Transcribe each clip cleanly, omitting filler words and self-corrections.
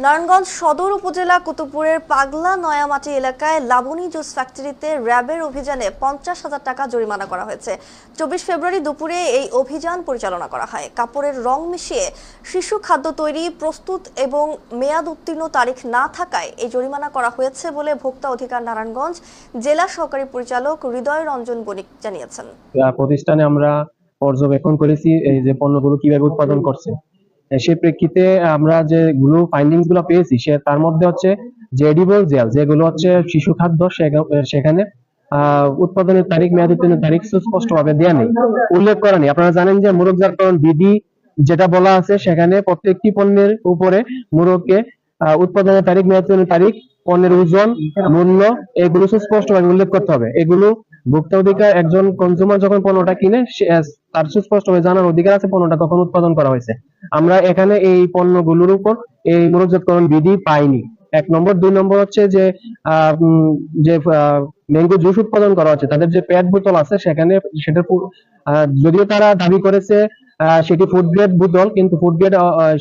নারায়ণগঞ্জ সদর উপজেলা কুতুবপুরের পাগলা নয়ামাটি এলাকায় লাবণী জুস ফ্যাক্টরিতে র্যাবের অভিযানে 50,000 টাকা জরিমানা করা হয়েছে। 24 ফেব্রুয়ারি দুপুরে এই অভিযান পরিচালনা করা হয়। কাপড়ের রং মিশিয়ে শিশু খাদ্য তৈরি, প্রস্তুত এবং মেয়াদ উত্তীর্ণ তারিখ না থাকায় এই জরিমানা করা হয়েছে বলে ভোক্তা অধিকার নারায়ণগঞ্জ জেলা সহকারী পরিচালক হৃদয় রঞ্জন বণিক জানিয়েছেন। প্রতিষ্ঠানে আমরা পর্যবেক্ষণ করেছি এই যে পণ্যগুলো কিভাবে উৎপাদন করছে। সেই প্রেক্ষিতে আমরা যেগুলো ফাইন্ডিংস গুলো পেয়েছি তার মধ্যে হচ্ছে যে এডিবল জেল যেগুলো হচ্ছে শিশু খাদ্য সেখানে উৎপাদনের তারিখ, মেয়াদ উত্তীর্ণের তারিখ সুস্পষ্টভাবে দেওয়া নেই, উল্লেখ করা নেই। আপনারা জানেন যে মোড়কজাতকরণ বিধি যেটা বলা আছে সেখানে প্রত্যেকটি পণ্যের উপরে মোড়কে উৎপাদনের তারিখ, মেয়াদ উত্তীর্ণের তারিখ, পণ্যের ওজন, মূল্য এগুলো সুস্পষ্টভাবে উল্লেখ করতে হবে। এগুলো ভোক্তা অধিকার, একজন কনজিউমার যখন পণ্যটা কিনে তার সুস্পষ্টভাবে জানার অধিকার আছে পণ্যটা কখন উৎপাদন করা হয়েছে। আমরা এখানে এই পণ্যগুলোর উপর এই মোড়কজাতকরণ বিধি পাইনি, 1 নম্বর। 2 নম্বর হচ্ছে যে ম্যাঙ্গো জুস উৎপাদন করা হচ্ছে তাদের যে পেট বোতল আছে সেখানে সেটা যদিও তারা দাবি করেছে সেটি ফুড গ্রেড বোতল, কিন্তু ফুড গ্রেড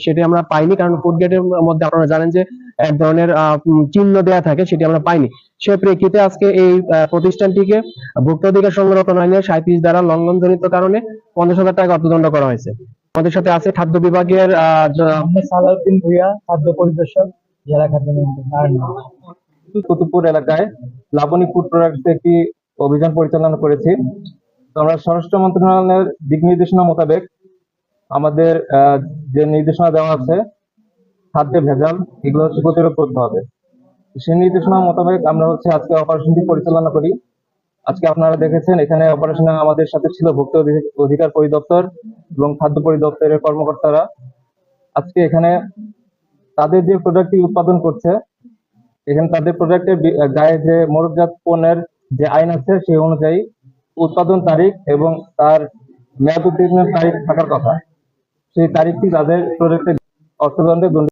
সেটি আমরা পাইনি, কারণ ফুড গ্রেডের মধ্যে আপনারা জানেন যে এক ধরনের চিহ্ন দেয়া থাকে, সেটি আমরা পাইনি। সে প্রেক্ষিতে আজকে এই প্রতিষ্ঠানটিকে ভোক্তা অধিকার সংরক্ষণ আইনের 37 ধারা লঙ্ঘনজনিত কারণে 50,000 টাকা অর্থদণ্ড করা হয়েছে। আমাদের সাথে আছে খাদ্য বিভাগের সালাউদ্দিন ভুইয়া, খাদ্য পরিদর্শক, জেলা খাদ্য নারায়ণগঞ্জ। কুতুবপুর এলাকায় লাবণী ফুড প্রোডাক্টস একটি অভিযান পরিচালনা করেছি। তো আমরা স্বরাষ্ট্র মন্ত্রণালয়ের দিক নির্দেশনা মোতাবেক আমাদের যে নির্দেশনা দেওয়া আছে খাদ্যে ভেজাল এগুলো হচ্ছে প্রতিরোধ করতে হবে। সেই নির্দেশনা মোতাবেক আমরা হচ্ছে আজকে অপারেশনটি পরিচালনা করি। আজকে আপনারা দেখেছেন এখানে অপারেশনে আমাদের সাথে ছিল ভোক্তা অধিকার পরিদপ্তর এবং খাদ্য পরিদপ্তরের কর্মকর্তারা। আজকে এখানে তাদের যে প্রোডাক্টটি উৎপাদন করছে, এখানে তাদের প্রোডাক্টের গায়ে যে মোড়কজাত পণ্যের যে আইন আছে সেই অনুযায়ী উৎপাদন তারিখ এবং তার মেয়াদ উত্তীর্ণের তারিখ থাকার কথা, সেই তারিখটি তাদের প্রোডাক্টের অর্থদণ্ডে